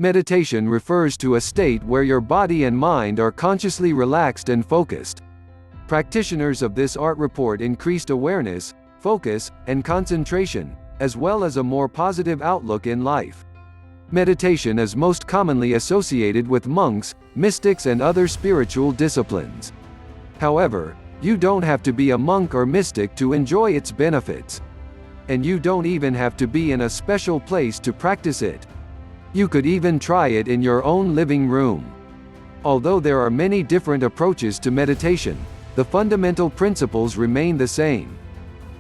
Meditation refers to a state where your body and mind are consciously relaxed and focused. Practitioners of this art report increased awareness, focus, and concentration, as well as a more positive outlook in life. Meditation is most commonly associated with monks, mystics, and other spiritual disciplines. However, you don't have to be a monk or mystic to enjoy its benefits. And you don't even have to be in a special place to practice it. You could even try it in your own living room. Although there are many different approaches to meditation, the fundamental principles remain the same.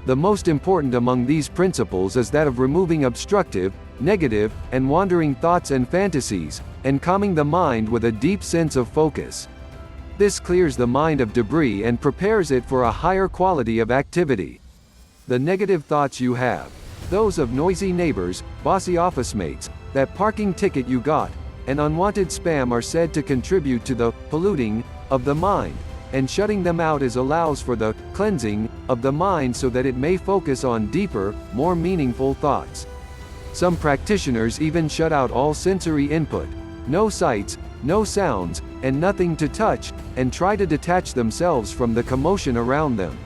The most important among these principles is that of removing obstructive, negative, and wandering thoughts and fantasies, and calming the mind with a deep sense of focus. This clears the mind of debris and prepares it for a higher quality of activity. The negative thoughts you have, those of noisy neighbors, bossy office mates, that parking ticket you got, and unwanted spam are said to contribute to the polluting of the mind, and shutting them out allows for the cleansing of the mind so that it may focus on deeper, more meaningful thoughts. Some practitioners even shut out all sensory input, no sights, no sounds, and nothing to touch, and try to detach themselves from the commotion around them.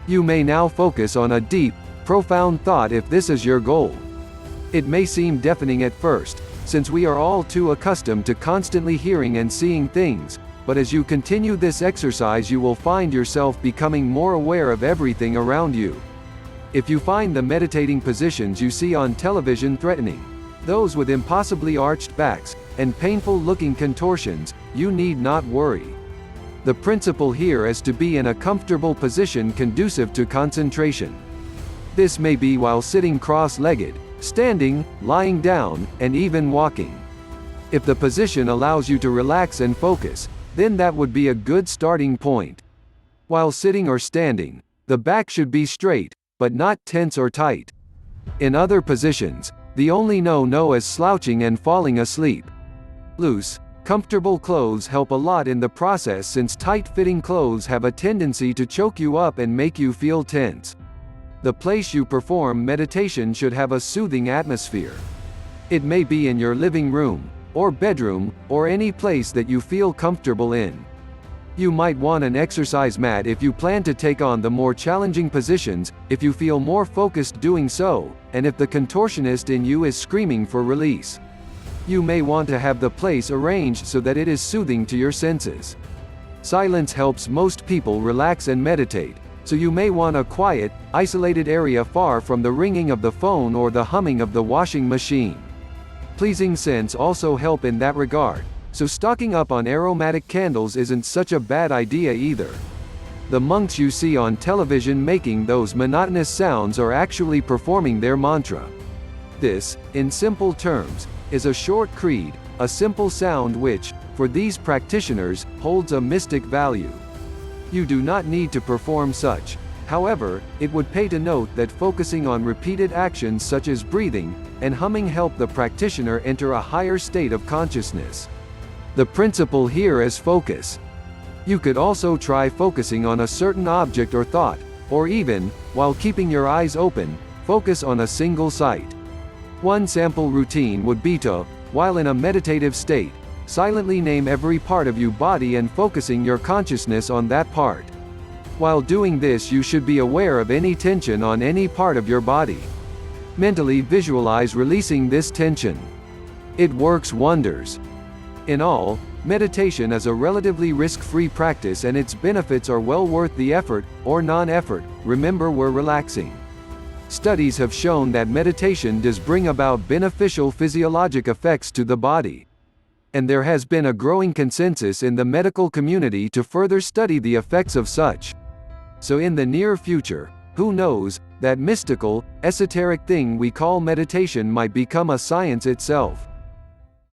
You may now focus on a deep, profound thought if this is your goal. It may seem deafening at first, since we are all too accustomed to constantly hearing and seeing things, but as you continue this exercise you will find yourself becoming more aware of everything around you. If you find the meditating positions you see on television threatening, those with impossibly arched backs, and painful-looking contortions, you need not worry. The principle here is to be in a comfortable position conducive to concentration. This may be while sitting cross-legged, standing, lying down, and even walking. If the position allows you to relax and focus, then that would be a good starting point. While sitting or standing, the back should be straight, but not tense or tight. In other positions, the only no-no is slouching and falling asleep. Loose, comfortable clothes help a lot in the process since tight-fitting clothes have a tendency to choke you up and make you feel tense. The place you perform meditation should have a soothing atmosphere. It may be in your living room, or bedroom, or any place that you feel comfortable in. You might want an exercise mat if you plan to take on the more challenging positions, if you feel more focused doing so, and if the contortionist in you is screaming for release. You may want to have the place arranged so that it is soothing to your senses. Silence helps most people relax and meditate, so you may want a quiet, isolated area far from the ringing of the phone or the humming of the washing machine. Pleasing scents also help in that regard, so stocking up on aromatic candles isn't such a bad idea either. The monks you see on television making those monotonous sounds are actually performing their mantra. This, in simple terms, is a short creed, a simple sound which, for these practitioners, holds a mystic value. You do not need to perform such. However, it would pay to note that focusing on repeated actions such as breathing and humming help the practitioner enter a higher state of consciousness. The principle here is focus. You could also try focusing on a certain object or thought, or even, while keeping your eyes open, focus on a single sight. One sample routine would be to, while in a meditative state, silently name every part of your body and focusing your consciousness on that part. While doing this you should be aware of any tension on any part of your body. Mentally visualize releasing this tension. It works wonders. In all, meditation is a relatively risk-free practice and its benefits are well worth the effort, or non-effort. Remember, we're relaxing. Studies have shown that meditation does bring about beneficial physiologic effects to the body. And there has been a growing consensus in the medical community to further study the effects of such. So in the near future, who knows, that mystical, esoteric thing we call meditation might become a science itself.